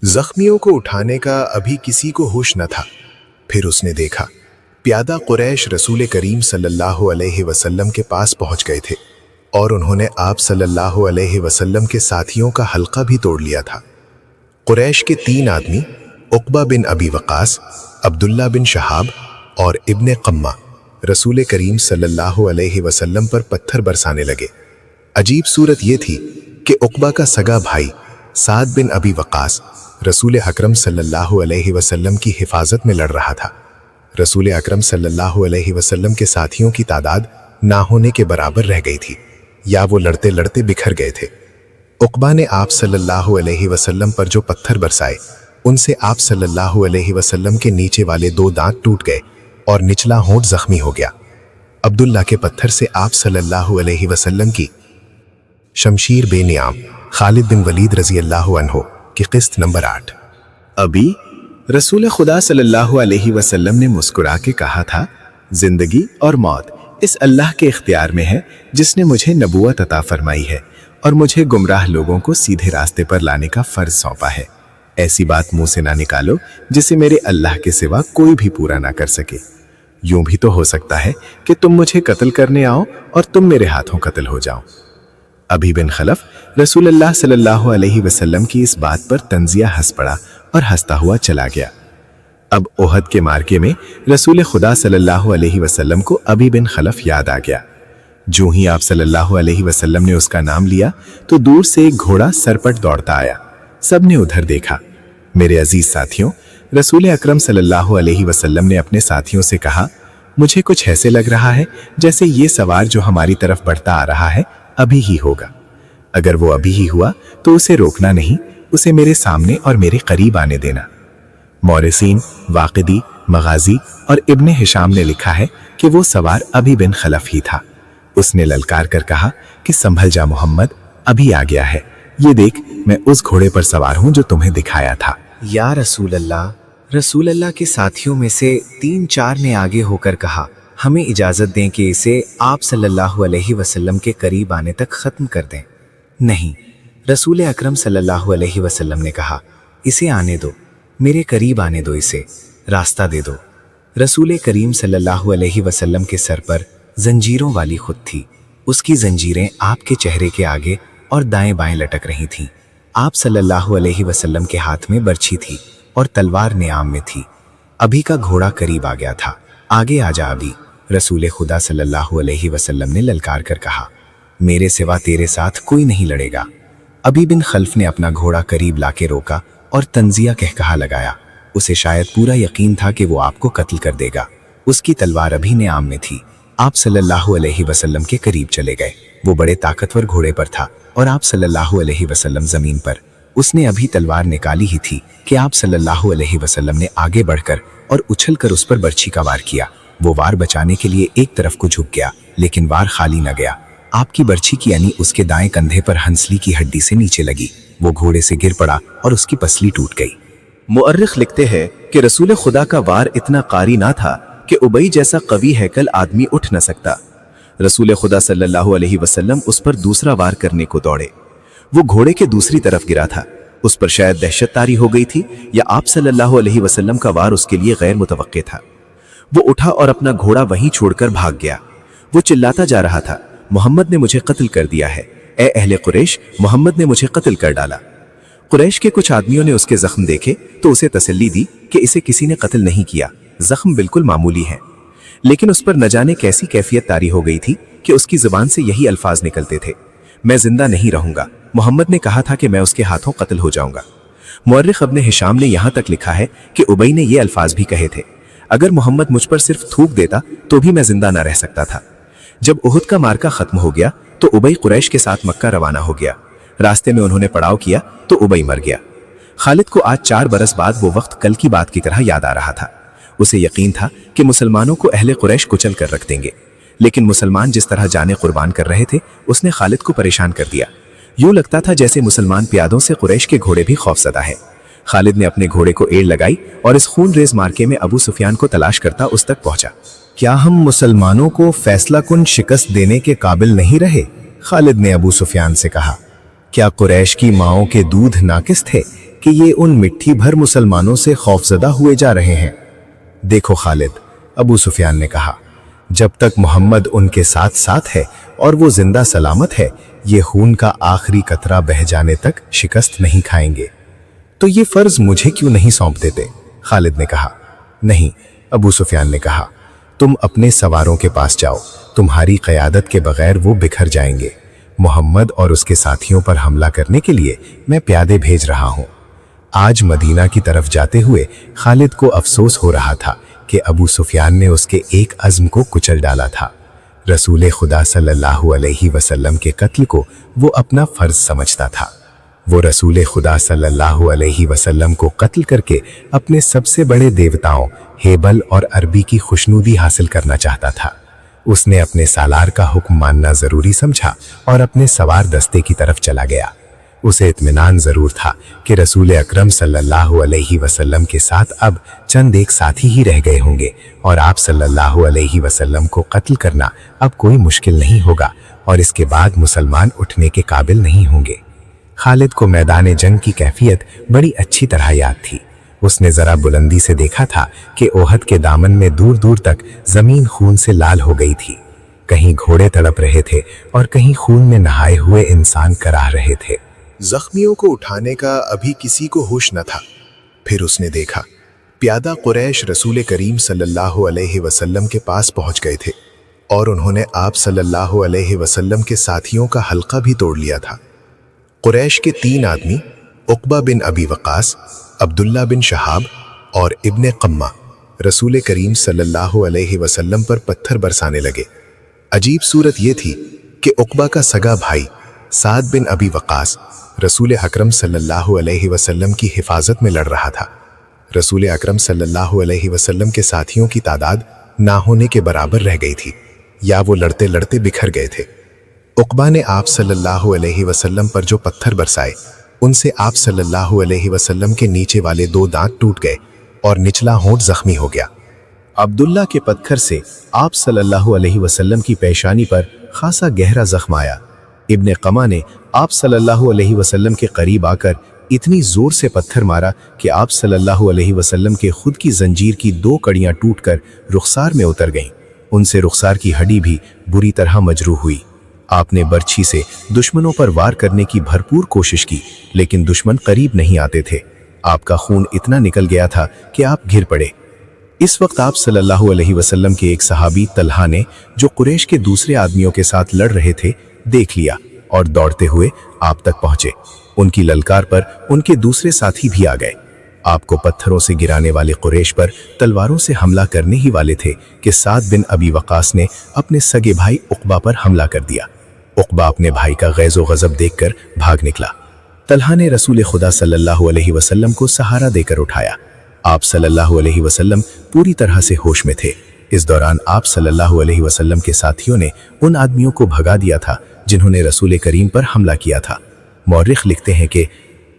जख्मियों को उठाने का अभी किसी को होश न था। फिर उसने देखा प्यादा कुरैश रसूल करीम सल्लल्लाहु अलैहि वसल्लम के पास पहुंच गए थे और उन्होंने आप सल्लल्लाहु अलैहि वसल्लम के साथियों का हल्का भी तोड़ लिया था। कुरैश के 3 आदमी उक़बा बिन अबी वक़ास, अब्दुल्ला बिन शहाब और इब्ने क़म्मा रसूल करीम सल्लल्लाहु अलैहि वसल्लम पर पत्थर बरसाने लगे। अजीब सूरत ये थी कि उक़बा का सगा भाई साद बिन अबी वक़ास रसूल अकरम सल्लल्लाहु अलैहि वसल्लम की हिफाजत में लड़ रहा था। रसूल अकरम सल्लल्लाहु अलैहि वसल्लम के साथियों की तादाद ना होने के बराबर रह गई थी, या वो लड़ते लड़ते बिखर गए थे। उक़बा ने आप सल्लल्लाहु अलैहि वसल्लम पर जो पत्थर बरसाए, उनसे आप सल्लल्लाहु अलैहि वसल्लम के नीचे वाले 2 दांत टूट गए और निचला होंठ जख्मी हो गया। अब्दुल्ला के पत्थर से आप सल्लल्लाहु अलैहि वसल्लम की शमशीर बेनियाम खालिद बिन वलीद रज़ी अल्लाहु अन्हु की किस्त नंबर 8। अभी रसूल खुदा सल्लल्लाहु अलैहि वसल्लम ने मुस्कुरा के कहा था, जिंदगी और मौत इस अल्लाह के इख्तियार में है जिसने मुझे नबूवत अता फरमाई है और मुझे गुमराह लोगों को सीधे रास्ते पर लाने का फर्ज सौंपा है। ऐसी बात मुंह से ना निकालो जिसे मेरे अल्लाह के सिवा कोई भी पूरा ना कर सके। यूं भी तो हो सकता है कि तुम मुझे कत्ल करने आओ और तुम मेरे हाथों कत्ल हो जाओ। अबी बिन खलफ रसूलुल्लाह सल्लल्लाहु अलैहि वसल्लम की इस बात पर तंजिया हंस पड़ा और हंसता हुआ चला गया। अब ओहद के मार्के में रसूल खुदा सल्लल्लाहु अलैहि वसल्लम को अबी बिन खलफ याद आ गया। जो ही आप सल्लल्लाहु अलैहि वसल्लम ने उसका नाम लिया तो दूर से एक घोड़ा सरपट दौड़ता आया। सबने उधर देखा। मेरे अजीज साथियों, रसूल अकरम सल्लल्लाहु अलैहि वसल्लम ने अपने साथियों से कहा, मुझे कुछ ऐसे लग रहा है जैसे ये सवार जो हमारी तरफ बढ़ता आ रहा है अभी ही होगा। अगर वो अभी ही हुआ तो उसे रोकना नहीं, उसे मेरे सामने और मेरे करीब आने देना। मौरसीन, वाक़िदी, मगाजी और इब्ने हिशाम ने लिखा है कि वो सवार अबी बिन खलफ ही था। उसने ललकार कर कहा कि संभल जा मोहम्मद, अभी आ गया है। ये देख, मैं उस घोड़े पर सवार हूं जो तुम्हें दिखाया था। या रसूल अल्लाह के साथियों में से 3-4 ने आगे होकर कहा, हमें इजाज़त दें कि इसे आप सल्लल्लाहु अलैहि वसल्लम के करीब आने तक ख़त्म कर दें। नहीं, रसूल अकरम सल्लल्लाहु अलैहि वसल्लम ने कहा, इसे आने दो, मेरे करीब आने दो, इसे रास्ता दे दो। रसूल करीम सल्लल्लाहु अलैहि वसल्लम के सर पर जंजीरों वाली खुद थी। उसकी जंजीरें आपके चेहरे के आगे और दाएं बाएं लटक रही थीं। आप सल्लल्लाहु अलैहि वसल्लम के हाथ में बर्छी थी और तलवार नियाम में थी। अभी का घोड़ा करीब आ गया था। आगे आ जा अभी, रसूल खुदा सल्लल्लाहु अलैहि वसल्लम ने ललकार कर कहा, मेरे सिवा तेरे साथ कोई नहीं लड़ेगा। अबी बिन खल्फ ने अपना घोड़ा करीब लाके रोका और तंजिया कहकहा लगाया। उसे शायद पूरा यकीन था कि वो आपको कत्ल कर देगा। उसकी तलवार अभी नियाम में थी। आप सल्लल्लाहु अलैहि वसल्लम के करीब चले गए। वो बड़े ताकतवर घोड़े पर था और आप सल्लल्लाहु अलैहि वसल्लम जमीन पर। उसने अभी तलवार निकाली ही थी कि आप सल्लल्लाहु अलैहि वसल्लम ने आगे बढ़कर और उछलकर उस पर बर्छी का वार किया। वो वार बचाने के लिए एक तरफ को झुक गया, लेकिन वार खाली न गया। आपकी बर्छी की यानी उसके दाएं कंधे पर हंसली की हड्डी से नीचे लगी। वो घोड़े से गिर पड़ा और उसकी पसली टूट गई। मुअर्रिख लिखते हैं कि रसूल खुदा का वार इतना कारी ना था कि उबई जैसा कवी हैकल आदमी उठ न सकता। रसूल खुदा सल्लल्लाहु अलैहि वसल्लम उस पर दूसरा वार करने को दौड़े। वो घोड़े के दूसरी तरफ गिरा था। उस पर शायद दहशत तारी हो गई थी या आप सल्लल्लाहु अलैहि वसल्लम का वार उसके लिए गैर मुतवक्के था। वो उठा और अपना घोड़ा वहीं छोड़कर भाग गया। वो चिल्लाता जा रहा था, मोहम्मद ने मुझे कत्ल कर दिया है। ए अहले कुरैश, मोहम्मद ने मुझे कत्ल कर डाला। कुरैश के कुछ आदमियों ने उसके जख्म देखे तो उसे तसल्ली दी कि इसे किसी ने कत्ल नहीं किया, जख्म बिल्कुल मामूली हैं। लेकिन उस पर न जाने कैसी कैफियत तारी हो गई थी कि उसकी जुबान से यही अल्फाज निकलते थे, मैं जिंदा नहीं रहूंगा। मोहम्मद ने कहा था कि मैं उसके हाथों कत्ल हो जाऊंगा। मुअर्रिख इब्ने हिशाम ने यहां तक लिखा है कि उबई ने ये अल्फाज भी कहे थे, अगर मोहम्मद मुझ पर सिर्फ थूक देता तो भी मैं जिंदा ना रह सकता था। जब उहुद का मार्का खत्म हो गया तो उबई कुरैश के साथ मक्का रवाना हो गया। रास्ते में उन्होंने पड़ाव किया तो उबई मर गया। खालिद को आज 4 बरस बाद वो वक्त कल की बात की तरह याद आ रहा था। उसे यकीन था कि मुसलमानों को अहले कुरैश कुचल कर रख देंगे, लेकिन मुसलमान जिस तरह जाने कुर्बान कर रहे थे उसने खालिद को परेशान कर दिया। यूं लगता था जैसे मुसलमान प्यादों से कुरैश के घोड़े भी खौफजदा है। खालिद ने अपने घोड़े को एड़ लगाई और इस खून रेज मार्के में अबू सुफियान को तलाश करता उस तक पहुंचा। क्या हम मुसलमानों को फैसला कुन शिकस्त देने के काबिल नहीं रहे? खालिद ने अबू सुफियान से कहा। क्या कुरैश की माओं के दूध नाकिस थे? कि ये उन मिट्टी भर मुसलमानों से खौफजदा हुए जा रहे हैं। देखो खालिद, अबू सुफियान ने कहा, जब तक मोहम्मद उनके साथ साथ है और वो जिंदा सलामत है, ये खून का आखिरी कतरा बह जाने तक शिकस्त नहीं खाएंगे। तो ये फर्ज मुझे क्यों नहीं सौंप देते? खालिद ने कहा। नहीं, अबू सुफियान ने कहा, तुम अपने सवारों के पास जाओ, तुम्हारी क़यादत के बगैर वो बिखर जाएंगे। मोहम्मद और उसके साथियों पर हमला करने के लिए मैं प्यादे भेज रहा हूँ। आज मदीना की तरफ जाते हुए खालिद को अफसोस हो रहा था कि अबू सुफियान ने उसके एक अज़्म को कुचल डाला था। रसूल खुदा सल्लल्लाहु अलैहि वसल्लम के कत्ल को वो अपना फ़र्ज समझता था। वो रसूल खुदा सल्लल्लाहु अलैहि वसल्लम को कत्ल करके अपने सबसे बड़े देवताओं हेबल और अरबी की खुशनुदी हासिल करना चाहता था। उसने अपने सालार का हुक्म मानना ज़रूरी समझा और अपने सवार दस्ते की तरफ चला गया। उसे इत्मीनान ज़रूर था कि रसूल अकरम सल्लल्लाहु अलैहि वसल्लम के साथ अब चंद एक साथी ही रह गए होंगे और आप सल्लल्लाहु अलैहि वसल्लम को कत्ल करना अब कोई मुश्किल नहीं होगा और इसके बाद मुसलमान उठने के काबिल नहीं होंगे। खालिद को मैदान जंग की कैफियत बड़ी अच्छी तरह याद थी। उसने ज़रा बुलंदी से देखा था कि ओहद के दामन में दूर दूर तक ज़मीन खून से लाल हो गई थी। कहीं घोड़े तड़प रहे थे और कहीं खून में नहाए हुए इंसान कराह रहे थे। जख्मियों को उठाने का अभी किसी को होश न था। फिर उसने देखा प्यादा कुरैश रसूल करीम सल्लल्लाहु अलैहि वसल्लम के पास पहुंच गए थे और उन्होंने आप सल्लल्लाहु अलैहि वसल्लम के साथियों का हल्का भी तोड़ लिया था। कुरैश के 3 आदमी उक़बा बिन अबी वक़ास, अब्दुल्ला बिन शहाब और इब्ने क़म्मा रसूल करीम सल्लल्लाहु अलैहि वसल्लम पर पत्थर बरसाने लगे। अजीब सूरत यह थी कि उक़बा का सगा भाई साद बिन अबी वक़ास रसूल अकरम सल्लल्लाहु अलैहि वसल्लम की हिफाजत में लड़ रहा था। रसूल अकरम सल्लल्लाहु अलैहि वसल्लम के साथियों की तादाद ना होने के बराबर रह गई थी या वो लड़ते लड़ते बिखर गए थे। उक़बा ने आप सल्लल्लाहु अलैहि वसल्लम पर जो पत्थर बरसाए, उनसे आप सल्लल्लाहु अलैहि वसल्लम के नीचे वाले 2 दांत टूट गए और निचला होंठ जख्मी हो गया। अब्दुल्ला के पत्थर से आप सल्लल्लाहु अलैहि वसल्लम की पेशानी पर खासा गहरा जख्म आया। इब्ने क़मा ने आप सल्लल्लाहु अलैहि वसल्लम के करीब आकर इतनी जोर से पत्थर मारा कि आप सल्लल्लाहु अलैहि वसल्लम के खुद की जंजीर की 2 कड़ियां टूटकर रुखसार में उतर गईं। उनसे रुखसार की हड्डी भी बुरी तरह मजरूह हुई। आपने बर्छी से दुश्मनों पर वार करने की भरपूर कोशिश की, लेकिन दुश्मन करीब नहीं आते थे। आपका खून इतना निकल गया था कि आप गिर पड़े। इस वक्त आप सल्लल्लाहु अलैहि वसल्लम के एक सहाबी तलहा ने, जो कुरैश के दूसरे आदमियों के साथ लड़ रहे थे, देख लिया और दौड़ते हुए आप तक पहुंचे। उनकी ललकार पर उनके दूसरे साथी भी आ गए। आपको पत्थरों से गिराने वाले कुरैश पर तलवारों से हमला करने ही वाले थे कि साद बिन अबी वक़ास ने अपने सगे भाई उक़बा पर हमला कर दिया। उक़बा अपने भाई का गैज़ो गज़ब देखकर भाग निकला। तलहा ने रसूल खुदा सल्लल्लाहु अलैहि वसल्लम को सहारा देकर उठाया। आप सल्लल्लाहु अलैहि वसल्लम पूरी तरह से होश में थे। इस दौरान आप सल्लल्लाहु अलैहि वसल्लम के साथियों ने उन आदमियों को भगा दिया था जिन्होंने रसूल करीम पर हमला किया था। मौरिख लिखते हैं कि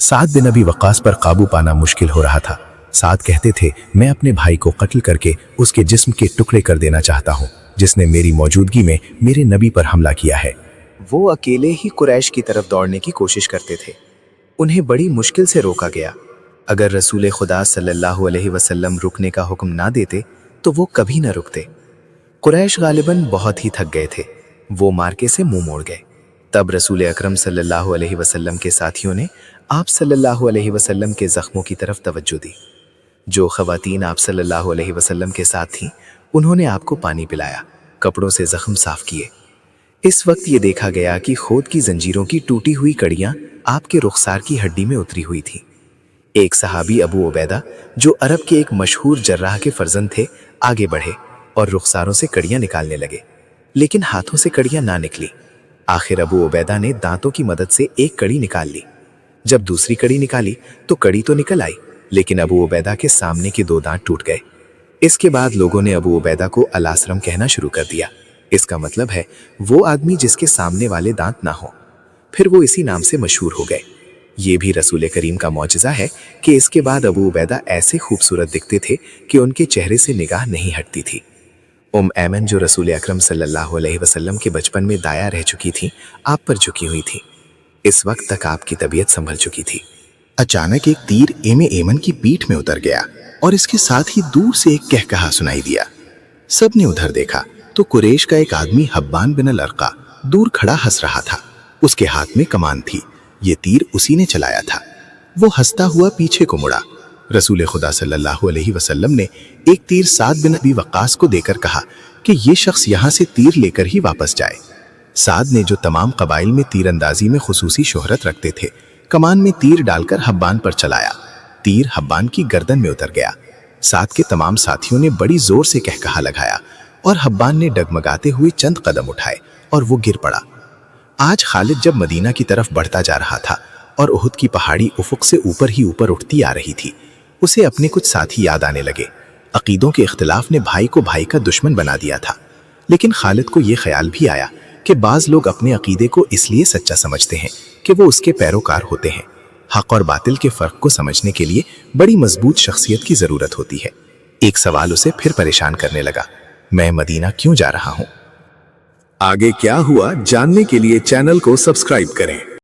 साद बिन अबी वक़ास पर काबू पाना मुश्किल हो रहा था। साद कहते थे, मैं अपने भाई को कत्ल करके उसके जिस्म के टुकड़े कर देना चाहता हूँ, जिसने मेरी मौजूदगी में मेरे नबी पर हमला किया है। वो अकेले ही कुरैश की तरफ दौड़ने की कोशिश करते थे। उन्हें बड़ी मुश्किल से रोका गया। अगर रसूल खुदा सल्लल्लाहु अलैहि वसल्लम रुकने का हुक्म ना देते तो वो कभी ना रुकते। कुरैश गालिबन बहुत ही थक गए थे। वो मार्के से मुंह मोड़ गए। तब रसूल अकरम सल्लल्लाहु अलैहि वसल्लम के साथियों ने आप सल्लल्लाहु अलैहि वसल्लम के ज़ख्मों की तरफ तवज्जो दी। जो ख़वातीन आप सल्लल्लाहु अलैहि वसल्लम के साथ थीं, उन्होंने आपको पानी पिलाया, कपड़ों से ज़ख्म साफ किए। इस वक्त ये देखा गया कि खोद की जंजीरों की टूटी हुई कड़ियाँ आपके रुखसार की हड्डी में उतरी हुई थी। एक सहाबी अबू उबैदा, जो अरब के एक मशहूर जर्राह के फर्जंद थे, आगे बढ़े और रुखसारों से कड़ियाँ निकालने लगे, लेकिन हाथों से कड़ियाँ ना निकली। आखिर अबू उबैदा ने दांतों की मदद से एक कड़ी निकाल ली। जब दूसरी कड़ी निकाली तो कड़ी तो निकल आई, लेकिन अबू उबैदा के सामने के 2 दांत टूट गए। इसके बाद लोगों ने अबू उबैदा को अल-आसरम कहना शुरू कर दिया। इसका मतलब है वो आदमी जिसके सामने वाले दांत ना हो। फिर वो इसी नाम से मशहूर हो गए। ये भी रसूल करीम का मौजज़ा है कि इसके बाद अबू उबैदा ऐसे खूबसूरत दिखते थे कि उनके चेहरे से निगाह नहीं हटती थी। ऐमन, जो रसूल अकरम सल्लल्लाहु अलैहि वसल्लम के बचपन में दाया रह चुकी थी, आप पर झुकी हुई थी। इस वक्त तक आपकी तबीयत संभल चुकी थी। अचानक एक तीर एमे एमन की पीठ में उतर गया और इसके साथ ही दूर से एक कहकहा सुनाई दिया। सबने उधर देखा तो कुरैश का एक आदमी हब्बान बिन अल-अर्का दूर खड़ा हंस रहा था। उसके हाथ में कमान थी। ये तीर उसी ने चलाया था। वो हंसता हुआ पीछे को मुड़ा। रसूल खुदा सल्लल्लाहु अलैहि वसल्लम ने एक तीर साद बिन अबी वक्कास को देकर कहा कि ये शख्स यहाँ से तीर लेकर ही वापस जाए। साद ने, जो तमाम कबाइल में तीरंदाजी में खुसूसी शोहरत रखते थे, कमान में तीर डालकर हब्बान पर चलाया। तीर हब्बान की गर्दन में उतर गया। साद के तमाम साथियों ने बड़ी जोर से कहकहा लगाया और हब्बान ने डगमगाते हुए चंद कदम उठाए और वो गिर पड़ा। आज खालिद जब मदीना की तरफ बढ़ता जा रहा था और उहुद की पहाड़ी उफुक से ऊपर ही ऊपर उठती आ रही थी, उसे अपने कुछ साथी याद आने लगे। अकीदों के इख्तिलाफ ने भाई को भाई का दुश्मन बना दिया था, लेकिन खालिद को यह ख्याल भी आया कि बाज लोग अपने अकीदे को इसलिए सच्चा समझते हैं कि वो उसके पैरोकार होते हैं। हक और बातिल के फर्क को समझने के लिए बड़ी मजबूत शख्सियत की जरूरत होती है। एक सवाल उसे फिर परेशान करने लगा, मैं मदीना क्यों जा रहा हूं? आगे क्या हुआ जानने के लिए चैनल को सब्सक्राइब करें।